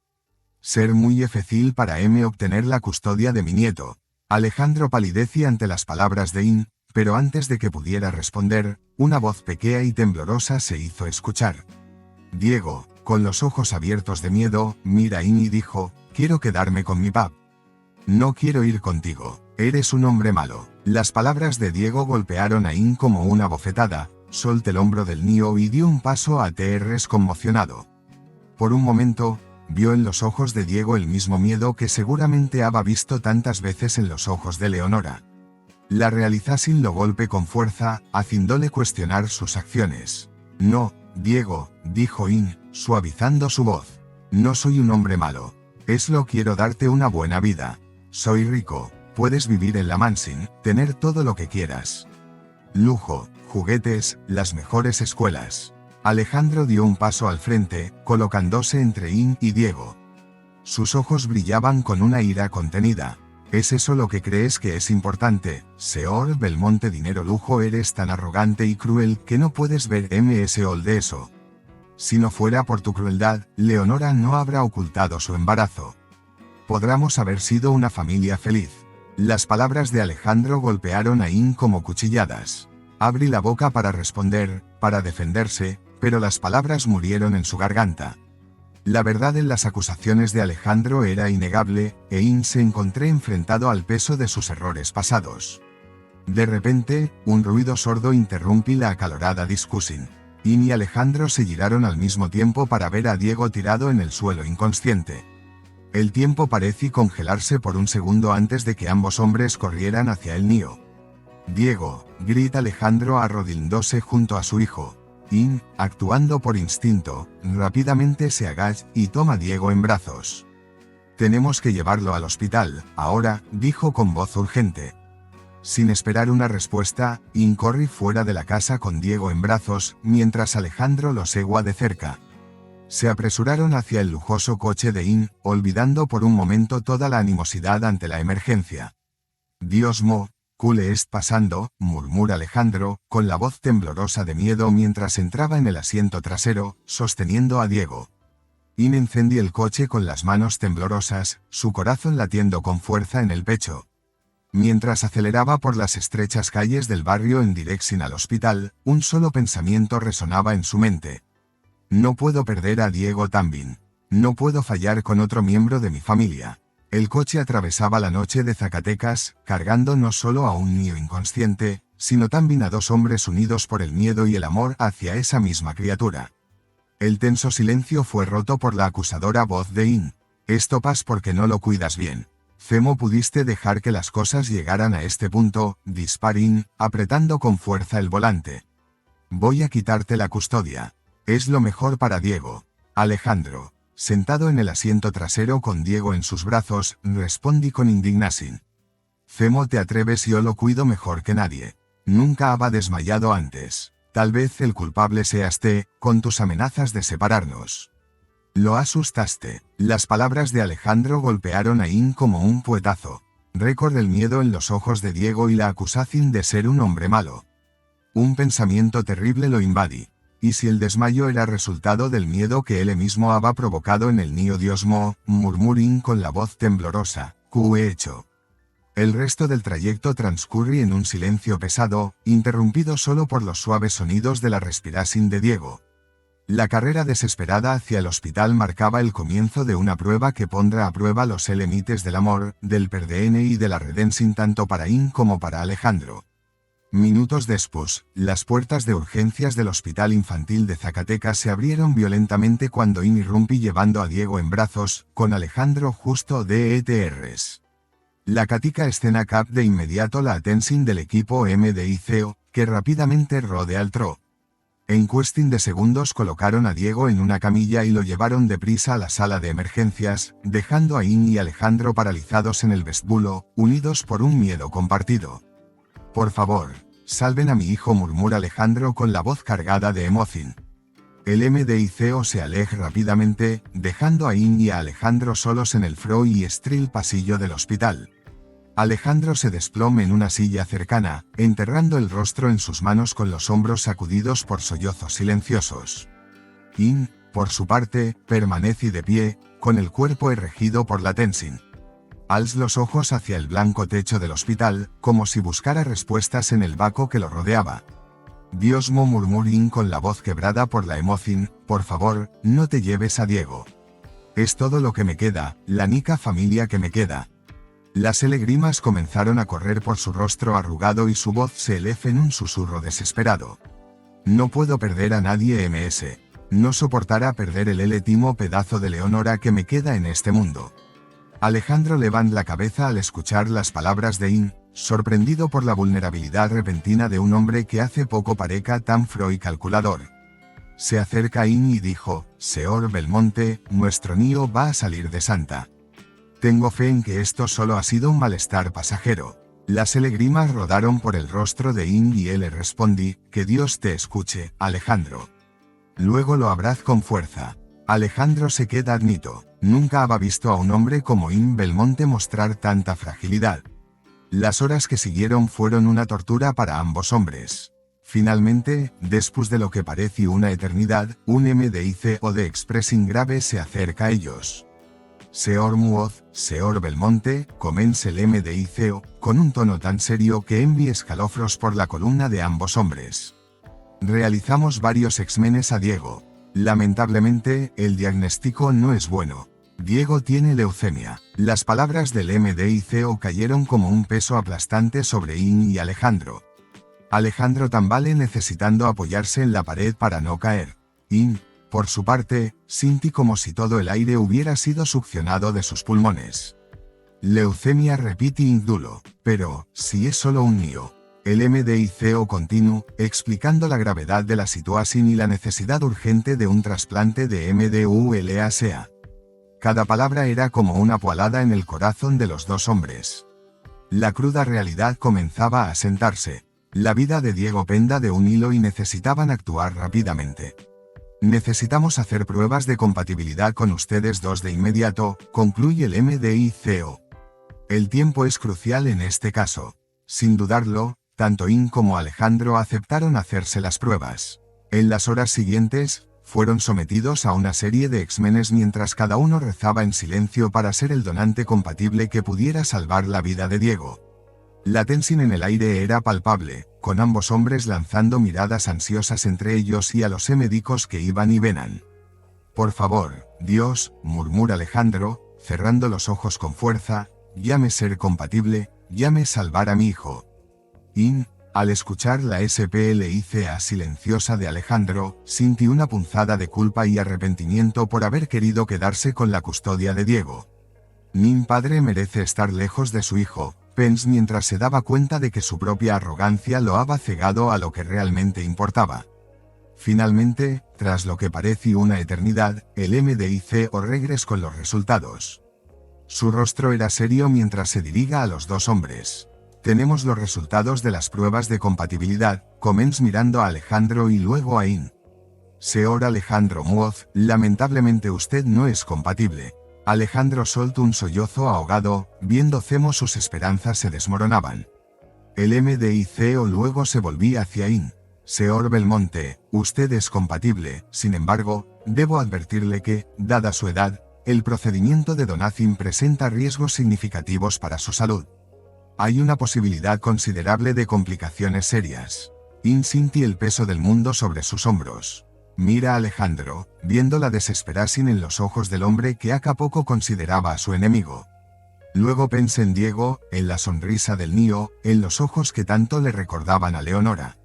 Ser muy difícil para M obtener la custodia de mi nieto. Alejandro palidecía ante las palabras de In, pero antes de que pudiera responder, una voz pequeña y temblorosa se hizo escuchar. Diego, con los ojos abiertos de miedo, mira a In y dijo, quiero quedarme con mi pap. No quiero ir contigo, eres un hombre malo. Las palabras de Diego golpearon a In como una bofetada, soltó el hombro del niño y dio un paso a Terres conmocionado. Por un momento, vio en los ojos de Diego el mismo miedo que seguramente había visto tantas veces en los ojos de Leonora. La realizó sin lo golpe con fuerza, haciéndole cuestionar sus acciones. No, Diego, dijo In, suavizando su voz. No soy un hombre malo. Quiero darte una buena vida. Soy rico, puedes vivir en la mansión, tener todo lo que quieras. Lujo, juguetes, las mejores escuelas. Alejandro dio un paso al frente, colocándose entre In y Diego. Sus ojos brillaban con una ira contenida. ¿Es eso lo que crees que es importante? Señor Belmonte, dinero, lujo, eres tan arrogante y cruel que no puedes ver MSOL de eso. Si no fuera por tu crueldad, Leonora no habrá ocultado su embarazo. Podríamos haber sido una familia feliz. Las palabras de Alejandro golpearon a In como cuchilladas. Abrí la boca para responder, para defenderse, pero las palabras murieron en su garganta. La verdad en las acusaciones de Alejandro era innegable, e In se encontró enfrentado al peso de sus errores pasados. De repente, un ruido sordo interrumpió la acalorada discusión. In y Alejandro se giraron al mismo tiempo para ver a Diego tirado en el suelo inconsciente. El tiempo pareció congelarse por un segundo antes de que ambos hombres corrieran hacia el niño. Diego, grita Alejandro arrodillándose junto a su hijo. In, actuando por instinto, rápidamente se agacha y toma a Diego en brazos. Tenemos que llevarlo al hospital, ahora, dijo con voz urgente. Sin esperar una respuesta, In corrió fuera de la casa con Diego en brazos, mientras Alejandro lo seguía de cerca. Se apresuraron hacia el lujoso coche de In, olvidando por un momento toda la animosidad ante la emergencia. Dios mío, ¿qué le está pasando?, murmura Alejandro, con la voz temblorosa de miedo mientras entraba en el asiento trasero, sosteniendo a Diego. In encendió el coche con las manos temblorosas, su corazón latiendo con fuerza en el pecho. Mientras aceleraba por las estrechas calles del barrio en dirección al hospital, un solo pensamiento resonaba en su mente. No puedo perder a Diego también. No puedo fallar con otro miembro de mi familia. El coche atravesaba la noche de Zacatecas, cargando no solo a un niño inconsciente, sino también a dos hombres unidos por el miedo y el amor hacia esa misma criatura. El tenso silencio fue roto por la acusadora voz de In. Esto pasa porque no lo cuidas bien. ¿Cómo pudiste dejar que las cosas llegaran a este punto?, dispara In, apretando con fuerza el volante. Voy a quitarte la custodia. Es lo mejor para Diego. Alejandro, sentado en el asiento trasero con Diego en sus brazos, respondí con indignación. ¿Cómo te atreves? Yo lo cuido mejor que nadie. Nunca había desmayado antes. Tal vez el culpable seas tú, con tus amenazas de separarnos. Lo asustaste. Las palabras de Alejandro golpearon a In como un puetazo. Recordé el miedo en los ojos de Diego y la acusación de ser un hombre malo. Un pensamiento terrible lo invadí. ¿Y si el desmayo era resultado del miedo que él mismo había provocado en el niño? Dios mío, murmuró In con la voz temblorosa. ¿Qué he hecho? El resto del trayecto transcurrió en un silencio pesado, interrumpido solo por los suaves sonidos de la respiración de Diego. La carrera desesperada hacia el hospital marcaba el comienzo de una prueba que pondrá a prueba los límites del amor, del perdón y de la redención tanto para In como para Alejandro. Minutos después, las puertas de urgencias del Hospital Infantil de Zacatecas se abrieron violentamente cuando In irrumpió llevando a Diego en brazos, con Alejandro justo DETRs. La catica escena cap de inmediato la atención del equipo MDICO, que rápidamente rodea al tro. En cuestión de segundos colocaron a Diego en una camilla y lo llevaron deprisa a la sala de emergencias, dejando a In y Alejandro paralizados en el vestíbulo, unidos por un miedo compartido. Por favor, salven a mi hijo, murmura Alejandro con la voz cargada de emoción. El MDICO se aleja rápidamente, dejando a In y a Alejandro solos en el frío y estril pasillo del hospital. Alejandro se desploma en una silla cercana, enterrando el rostro en sus manos con los hombros sacudidos por sollozos silenciosos. In, por su parte, permanece de pie, con el cuerpo erregido por la tensión. Alzó los ojos hacia el blanco techo del hospital, como si buscara respuestas en el vacío que lo rodeaba. Dios murmuró con la voz quebrada por la emoción, por favor, no te lleves a Diego. Es todo lo que me queda, la única familia que me queda. Las lágrimas comenzaron a correr por su rostro arrugado y su voz se elevó en un susurro desesperado. No puedo perder a nadie ms. No soportará perder el último pedazo de Leonora que me queda en este mundo. Alejandro levantó la cabeza al escuchar las palabras de In, sorprendido por la vulnerabilidad repentina de un hombre que hace poco parecía tan frío y calculador. Se acerca a In y dijo, Señor Belmonte, nuestro niño va a salir de Santa. Tengo fe en que esto solo ha sido un malestar pasajero. Las lágrimas rodaron por el rostro de In y él le respondí, que Dios te escuche, Alejandro. Luego lo abrazó con fuerza. Alejandro se queda admito. Nunca había visto a un hombre como In Belmonte mostrar tanta fragilidad. Las horas que siguieron fueron una tortura para ambos hombres. Finalmente, después de lo que pareció una eternidad, un MDIC o de expressing grave se acerca a ellos. Señor Muoz, Señor Belmonte, comenzó el MDICO, con un tono tan serio que envió escalofríos por la columna de ambos hombres. Realizamos varios exámenes a Diego. Lamentablemente, el diagnóstico no es bueno. Diego tiene leucemia. Las palabras del MDICO cayeron como un peso aplastante sobre In y Alejandro. Alejandro tambale necesitando apoyarse en la pared para no caer. In, por su parte, sintió como si todo el aire hubiera sido succionado de sus pulmones. Leucemia repite incrédulo, pero, si es solo un niño. El MDICO continuó, explicando la gravedad de la situación y la necesidad urgente de un trasplante de MDULASA. Cada palabra era como una puñalada en el corazón de los dos hombres. La cruda realidad comenzaba a sentarse. La vida de Diego penda de un hilo y necesitaban actuar rápidamente. Necesitamos hacer pruebas de compatibilidad con ustedes dos de inmediato, concluye el MDICO. El tiempo es crucial en este caso. Sin dudarlo, tanto In como Alejandro aceptaron hacerse las pruebas. En las horas siguientes, fueron sometidos a una serie de exámenes mientras cada uno rezaba en silencio para ser el donante compatible que pudiera salvar la vida de Diego. La tensión en el aire era palpable, con ambos hombres lanzando miradas ansiosas entre ellos y a los médicos que iban y venían. Por favor, Dios, murmura Alejandro, cerrando los ojos con fuerza, llame ser compatible, llame salvar a mi hijo. In, al escuchar la SPLICA silenciosa de Alejandro, sintió una punzada de culpa y arrepentimiento por haber querido quedarse con la custodia de Diego. Mi padre merece estar lejos de su hijo, pensó mientras se daba cuenta de que su propia arrogancia lo había cegado a lo que realmente importaba. Finalmente, tras lo que pareció una eternidad, el MDICO regresó con los resultados. Su rostro era serio mientras se dirigía a los dos hombres. Tenemos los resultados de las pruebas de compatibilidad, comenzó mirando a Alejandro y luego a In. Señor Alejandro Muoz, lamentablemente usted no es compatible. Alejandro soltó un sollozo ahogado, viendo cómo sus esperanzas se desmoronaban. El MDICO luego se volvía hacia In. Señor Belmonte, usted es compatible, sin embargo, debo advertirle que, dada su edad, el procedimiento de donación presenta riesgos significativos para su salud. Hay una posibilidad considerable de complicaciones serias. In sintió el peso del mundo sobre sus hombros. Mira a Alejandro, viendo la desesperación en los ojos del hombre que a poco consideraba a su enemigo. Luego pensé en Diego, en la sonrisa del niño, en los ojos que tanto le recordaban a Leonora.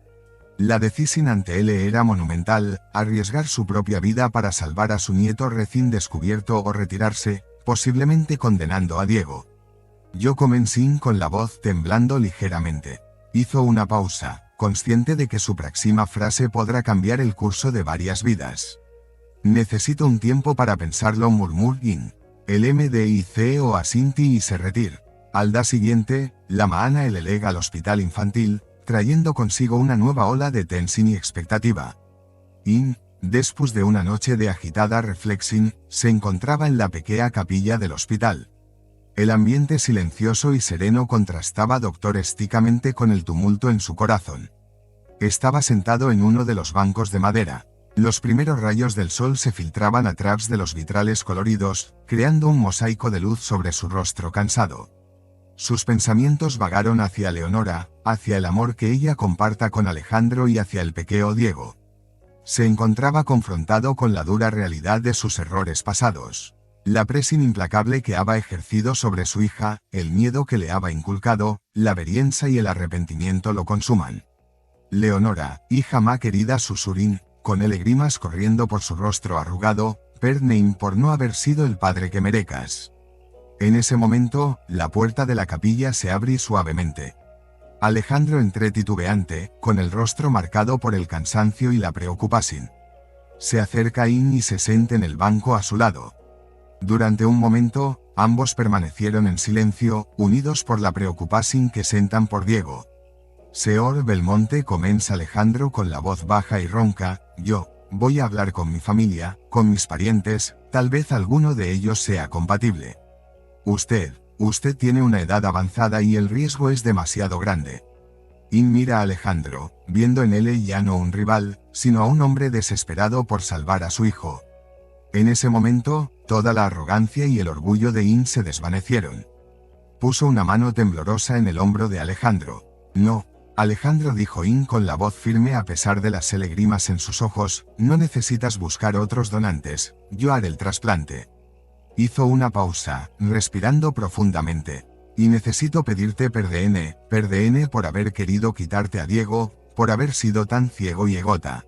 La decisión ante él era monumental, arriesgar su propia vida para salvar a su nieto recién descubierto o retirarse, posiblemente condenando a Diego. Yo comencé con la voz temblando ligeramente. Hizo una pausa, consciente de que su próxima frase podrá cambiar el curso de varias vidas. Necesito un tiempo para pensarlo, murmuró In. El MDICO asinti y se retiró. Al día siguiente, la mañana el llega al hospital infantil, trayendo consigo una nueva ola de tensión y expectativa. In, después de una noche de agitada reflexión, se encontraba en la pequeña capilla del hospital. El ambiente silencioso y sereno contrastaba doctoresticamente con el tumulto en su corazón. Estaba sentado en uno de los bancos de madera. Los primeros rayos del sol se filtraban a través de los vitrales coloridos, creando un mosaico de luz sobre su rostro cansado. Sus pensamientos vagaron hacia Leonora, hacia el amor que ella comparta con Alejandro y hacia el pequeño Diego. Se encontraba confrontado con la dura realidad de sus errores pasados. La presión implacable que había ejercido sobre su hija, el miedo que le había inculcado, la vergüenza y el arrepentimiento lo consuman. Leonora, hija más querida, susurrín, con lágrimas corriendo por su rostro arrugado, perdonem por no haber sido el padre que merecas. En ese momento, la puerta de la capilla se abre suavemente. Alejandro entró titubeante, con el rostro marcado por el cansancio y la preocupación. Se acerca a In y se sienta en el banco a su lado. Durante un momento, ambos permanecieron en silencio, unidos por la preocupación que sentan por Diego. Señor Belmonte, comienza Alejandro con la voz baja y ronca, yo voy a hablar con mi familia, con mis parientes, tal vez alguno de ellos sea compatible. Usted tiene una edad avanzada y el riesgo es demasiado grande. In mira a Alejandro, viendo en él ya no un rival, sino a un hombre desesperado por salvar a su hijo. En ese momento, toda la arrogancia y el orgullo de In se desvanecieron. Puso una mano temblorosa en el hombro de Alejandro. No, Alejandro, dijo In con la voz firme a pesar de las lágrimas en sus ojos, no necesitas buscar otros donantes, yo haré el trasplante. Hizo una pausa, respirando profundamente. Y necesito pedirte perdón por haber querido quitarte a Diego, por haber sido tan ciego y egota.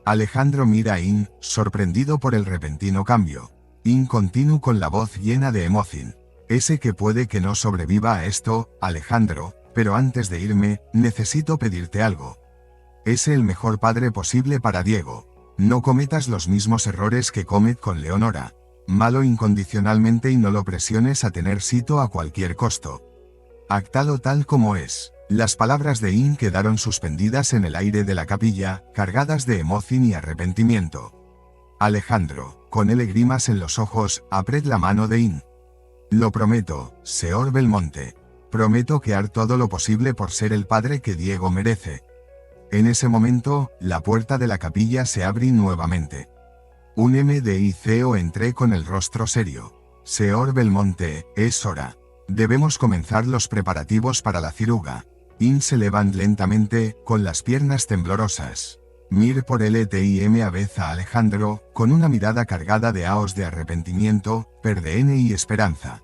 Alejandro mira a In, sorprendido por el repentino cambio. In continuó con la voz llena de emoción. Ese que puede que no sobreviva a esto, Alejandro, pero antes de irme, necesito pedirte algo. Es el mejor padre posible para Diego. No cometas los mismos errores que comet con Leonora. Malo incondicionalmente y no lo presiones a tener sito a cualquier costo. Actalo tal como es. Las palabras de In quedaron suspendidas en el aire de la capilla, cargadas de emoción y arrepentimiento. Alejandro, con lágrimas en los ojos, apretó la mano de In. Lo prometo, señor Belmonte. Prometo que haré todo lo posible por ser el padre que Diego merece. En ese momento, la puerta de la capilla se abrió nuevamente. Un MDICO entré con el rostro serio. Señor Belmonte, es hora. Debemos comenzar los preparativos para la ciruga. In se levanta lentamente, con las piernas temblorosas. Mir por LTIM a vez a Alejandro, con una mirada cargada de aos de arrepentimiento, perdón y esperanza.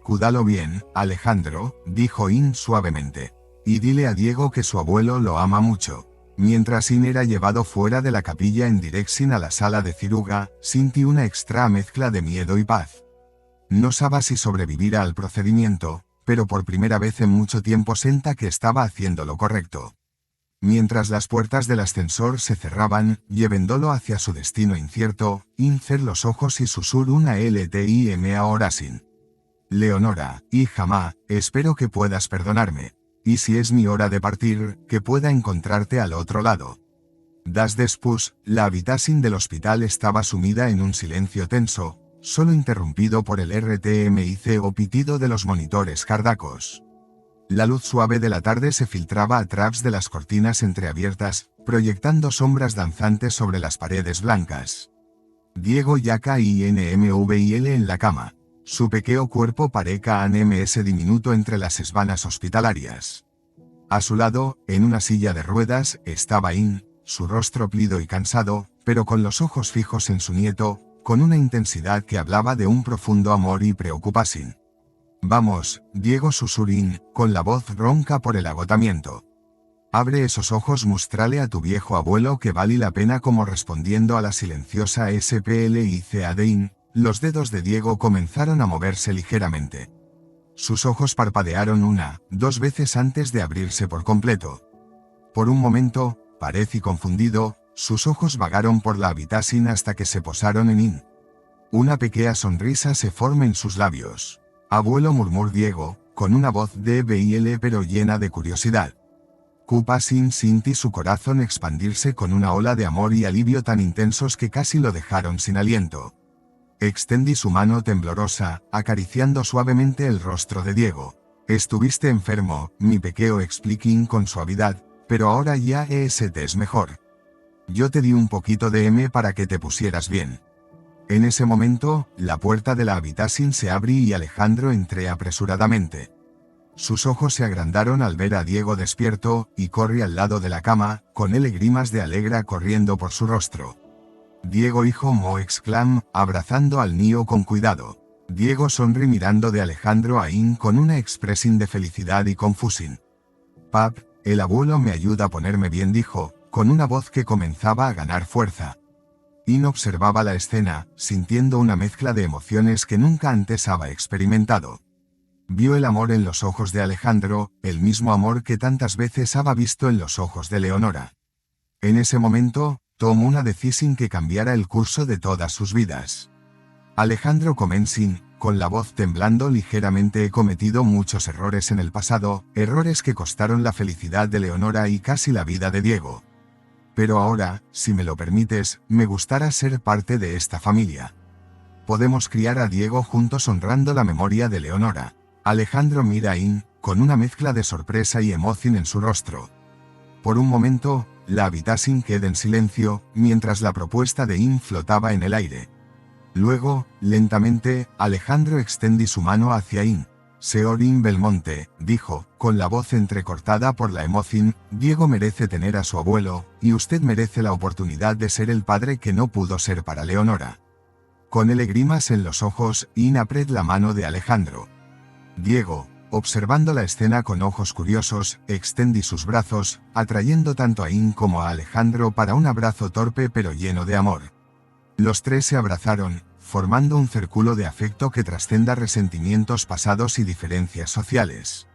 Cuídalo bien, Alejandro, dijo In suavemente. Y dile a Diego que su abuelo lo ama mucho. Mientras In era llevado fuera de la capilla en dirección a la sala de ciruga, sintió una extra mezcla de miedo y paz. No sabía si sobrevivirá al procedimiento, pero por primera vez en mucho tiempo sentía que estaba haciendo lo correcto. Mientras las puertas del ascensor se cerraban, llevándolo hacia su destino incierto, In cerró los ojos y susurró una LTIM ahora sin. Leonora, hija ma, espero que puedas perdonarme. Y si es mi hora de partir, que pueda encontrarte al otro lado. Después, la habitación del hospital estaba sumida en un silencio tenso, solo interrumpido por el RTMIC o pitido de los monitores cardíacos. La luz suave de la tarde se filtraba a través de las cortinas entreabiertas, proyectando sombras danzantes sobre las paredes blancas. Diego yaca INMVIL en la cama. Su pequeño cuerpo pareca ANMS diminuto entre las esvanas hospitalarias. A su lado, en una silla de ruedas, estaba In, su rostro plido y cansado, pero con los ojos fijos en su nieto, con una intensidad que hablaba de un profundo amor y preocupación. Vamos, Diego, susurró In, con la voz ronca por el agotamiento. Abre esos ojos, mustrale a tu viejo abuelo que vale la pena, como respondiendo a la silenciosa SPLICA de In. Los dedos de Diego comenzaron a moverse ligeramente. Sus ojos parpadearon dos veces antes de abrirse por completo. Por un momento, pareci confundido, sus ojos vagaron por la habitación hasta que se posaron en In. Una pequeña sonrisa se formó en sus labios. Abuelo, murmuró Diego, con una voz débil pero llena de curiosidad. Cupasin sintió su corazón expandirse con una ola de amor y alivio tan intensos que casi lo dejaron sin aliento. Extendí su mano temblorosa, acariciando suavemente el rostro de Diego. Estuviste enfermo, mi pequeño, expliqué con suavidad, pero ahora ya estés mejor. Yo te di un poquito de M para que te pusieras bien. En ese momento, la puerta de la habitación se abrió y Alejandro entró apresuradamente. Sus ojos se agrandaron al ver a Diego despierto, y corrió al lado de la cama, con lágrimas de alegra corriendo por su rostro. Diego hijo mo exclamó, abrazando al niño con cuidado. Diego sonrió mirando de Alejandro a In con una expresión de felicidad y confusión. Pap, el abuelo me ayuda a ponerme bien, dijo, con una voz que comenzaba a ganar fuerza. In observaba la escena, sintiendo una mezcla de emociones que nunca antes había experimentado. Vio el amor en los ojos de Alejandro, el mismo amor que tantas veces había visto en los ojos de Leonora. En ese momento, tomó una decisión que cambiara el curso de todas sus vidas. Alejandro comenzó, con la voz temblando ligeramente: he cometido muchos errores en el pasado, errores que costaron la felicidad de Leonora y casi la vida de Diego. Pero ahora, si me lo permites, me gustará ser parte de esta familia. Podemos criar a Diego juntos honrando la memoria de Leonora. Alejandro mira a In, con una mezcla de sorpresa y emoción en su rostro. Por un momento, la habitación quedó en silencio, mientras la propuesta de In flotaba en el aire. Luego, lentamente, Alejandro extendió su mano hacia In. Señor In Belmonte, dijo, con la voz entrecortada por la emoción, Diego merece tener a su abuelo, y usted merece la oportunidad de ser el padre que no pudo ser para Leonora. Con lágrimas en los ojos, In apretó la mano de Alejandro. Diego, observando la escena con ojos curiosos, extendió sus brazos, atrayendo tanto a In como a Alejandro para un abrazo torpe pero lleno de amor. Los tres se abrazaron, formando un círculo de afecto que trascenda resentimientos pasados y diferencias sociales.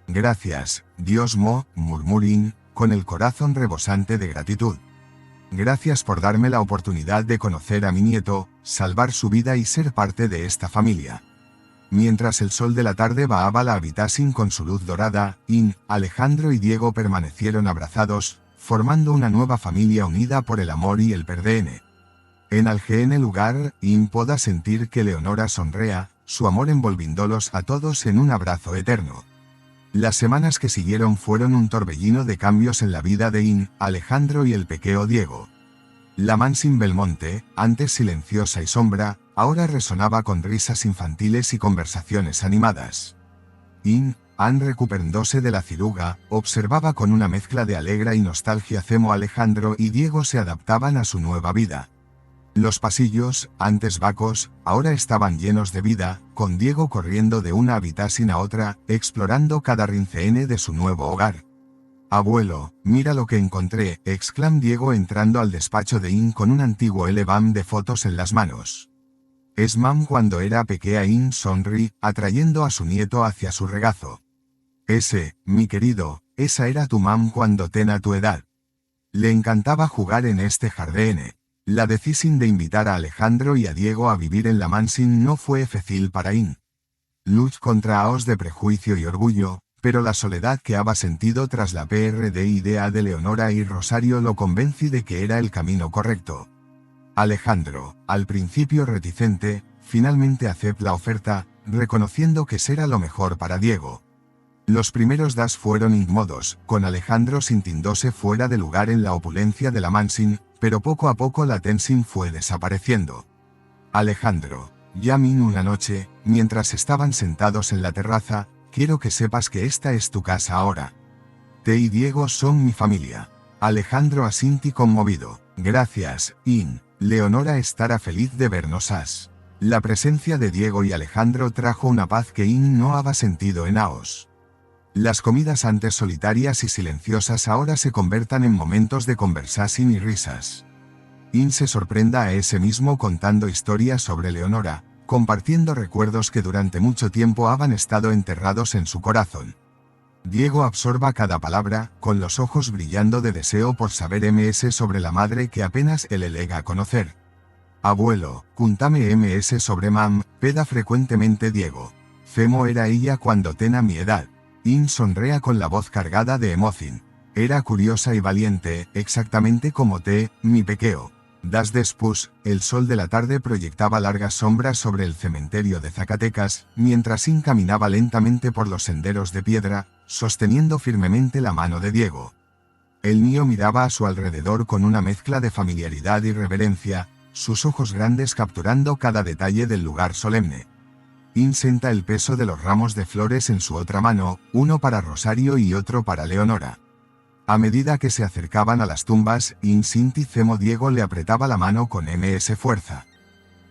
Gracias, Dios mo, murmuró In, con el corazón rebosante de gratitud. Gracias por darme la oportunidad de conocer a mi nieto, salvar su vida y ser parte de esta familia. Mientras el sol de la tarde baaba la habitación con su luz dorada, In, Alejandro y Diego permanecieron abrazados, formando una nueva familia unida por el amor y el perdón. En algún lugar, In pueda sentir que Leonora sonrea, su amor envolviéndolos a todos en un abrazo eterno. Las semanas que siguieron fueron un torbellino de cambios en la vida de In, Alejandro y el pequeño Diego. La mansión Belmonte, antes silenciosa y sombra, ahora resonaba con risas infantiles y conversaciones animadas. In, recuperándose de la ciruga, observaba con una mezcla de alegría y nostalgia cómo Alejandro y Diego se adaptaban a su nueva vida. Los pasillos, antes vacos, ahora estaban llenos de vida, con Diego corriendo de una habitación a otra, explorando cada rincón de su nuevo hogar. Abuelo, mira lo que encontré, exclamó Diego entrando al despacho de In con un antiguo album de fotos en las manos. Es mam cuando era pequeña. In sonrió, atrayendo a su nieto hacia su regazo. Mi querido, esa era tu mam cuando tenía tu edad. Le encantaba jugar en este jardín. La decisión de invitar a Alejandro y a Diego a vivir en la mansión no fue fácil para In. Luchó contra aos de prejuicio y orgullo, pero la soledad que había sentido tras la idea de Leonora y Rosario lo convenció de que era el camino correcto. Alejandro, al principio reticente, finalmente aceptó la oferta, reconociendo que será lo mejor para Diego. Los primeros días fueron incómodos, con Alejandro sintiéndose fuera de lugar en la opulencia de la mansión, pero poco a poco la tensión fue desapareciendo. Alejandro, llamó una noche, mientras estaban sentados en la terraza, quiero que sepas que esta es tu casa ahora. Te y Diego son mi familia. Alejandro asintió conmovido. Gracias, In. Leonora estará feliz de vernos as. La presencia de Diego y Alejandro trajo una paz que In no había sentido en aos. Las comidas antes solitarias y silenciosas ahora se convertan en momentos de conversación y risas. In se sorprenda a ese mismo contando historias sobre Leonora, compartiendo recuerdos que durante mucho tiempo habían estado enterrados en su corazón. Diego absorba cada palabra, con los ojos brillando de deseo por saber ms sobre la madre que apenas él lega a conocer. Abuelo, cuntame ms sobre mam, peda frecuentemente Diego. Cemo era ella cuando tena mi edad. In sonrea con la voz cargada de emoción. Era curiosa y valiente, exactamente como mi pequeño. Das después, el sol de la tarde proyectaba largas sombras sobre el cementerio de Zacatecas, mientras In caminaba lentamente por los senderos de piedra, sosteniendo firmemente la mano de Diego. El niño miraba a su alrededor con una mezcla de familiaridad y reverencia, sus ojos grandes capturando cada detalle del lugar solemne. In senta el peso de los ramos de flores en su otra mano, uno para Rosario y otro para Leonora. A medida que se acercaban a las tumbas, In sinti cemo Diego le apretaba la mano con ms fuerza.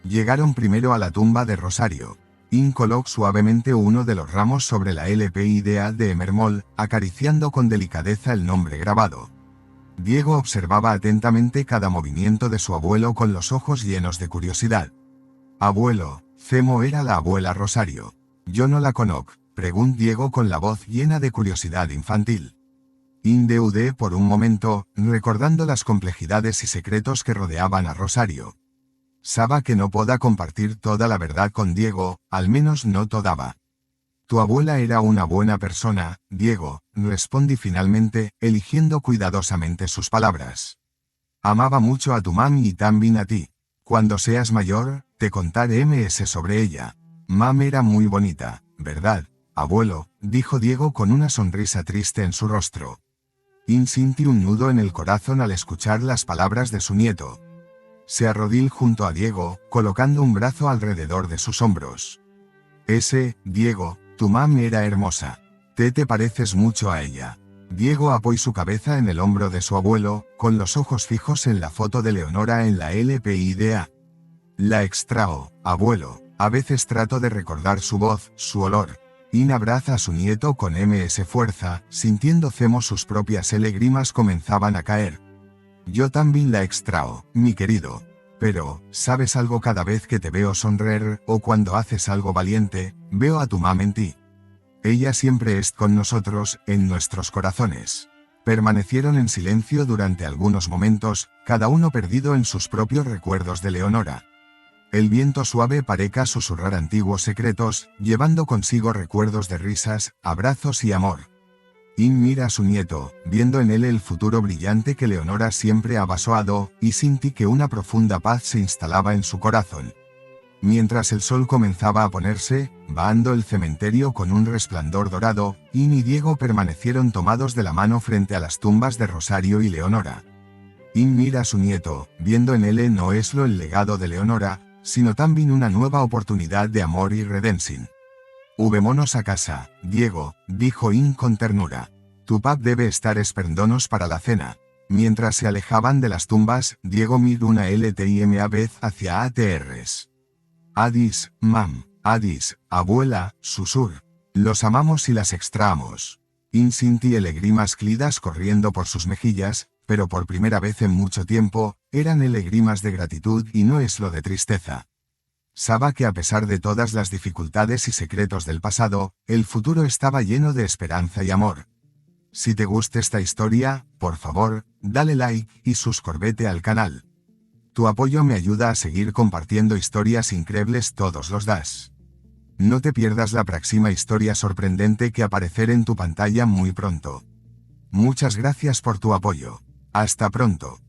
Llegaron primero a la tumba de Rosario. In colocó suavemente uno de los ramos sobre la lápida de mármol, acariciando con delicadeza el nombre grabado. Diego observaba atentamente cada movimiento de su abuelo con los ojos llenos de curiosidad. Abuelo, cemo era la abuela Rosario. Yo no la conozco, preguntó Diego con la voz llena de curiosidad infantil. In dudó por un momento, recordando las complejidades y secretos que rodeaban a Rosario. Sabe que no podía compartir toda la verdad con Diego, al menos no toda. Tu abuela era una buena persona, Diego, respondí finalmente, eligiendo cuidadosamente sus palabras. Amaba mucho a tu mami y también a ti. Cuando seas mayor, te contaré sobre ella. Mam era muy bonita, ¿verdad, abuelo?, dijo Diego con una sonrisa triste en su rostro. In sintió un nudo en el corazón al escuchar las palabras de su nieto. Se arrodilló junto a Diego, colocando un brazo alrededor de sus hombros. Diego, tu mam era hermosa. Te pareces mucho a ella. Diego apoyó su cabeza en el hombro de su abuelo, con los ojos fijos en la foto de Leonora en la lápida. La extraño, abuelo. A veces trato de recordar su voz, su olor. In abraza a su nieto con ms fuerza, sintiendo cómo sus propias lágrimas comenzaban a caer. Yo también la extraño, mi querido. Pero, ¿sabes algo? Cada vez que te veo sonreír, o cuando haces algo valiente, veo a tu mam en ti. Ella siempre es con nosotros, en nuestros corazones. Permanecieron en silencio durante algunos momentos, cada uno perdido en sus propios recuerdos de Leonora. El viento suave pareca susurrar antiguos secretos, llevando consigo recuerdos de risas, abrazos y amor. In mira a su nieto, viendo en él el futuro brillante que Leonora siempre ha vasoado, y sentí que una profunda paz se instalaba en su corazón. Mientras el sol comenzaba a ponerse, vaando el cementerio con un resplandor dorado, In y Diego permanecieron tomados de la mano frente a las tumbas de Rosario y Leonora. In mira a su nieto, viendo en él no es lo el legado de Leonora, sino también una nueva oportunidad de amor y redención. Ubémonos a casa, Diego, dijo In con ternura. Tu pap debe estar esperándonos para la cena. Mientras se alejaban de las tumbas, Diego miró una última vez hacia ATRs. Adis, mam, adis, abuela, susur. Los amamos y las extrañamos. In sintió lágrimas clidas corriendo por sus mejillas, pero por primera vez en mucho tiempo, eran lágrimas de gratitud y no es lo de tristeza. Sabe que a pesar de todas las dificultades y secretos del pasado, el futuro estaba lleno de esperanza y amor. Si te gusta esta historia, por favor, dale like y suscríbete al canal. Tu apoyo me ayuda a seguir compartiendo historias increíbles todos los días. No te pierdas la próxima historia sorprendente que aparecerá en tu pantalla muy pronto. Muchas gracias por tu apoyo. Hasta pronto.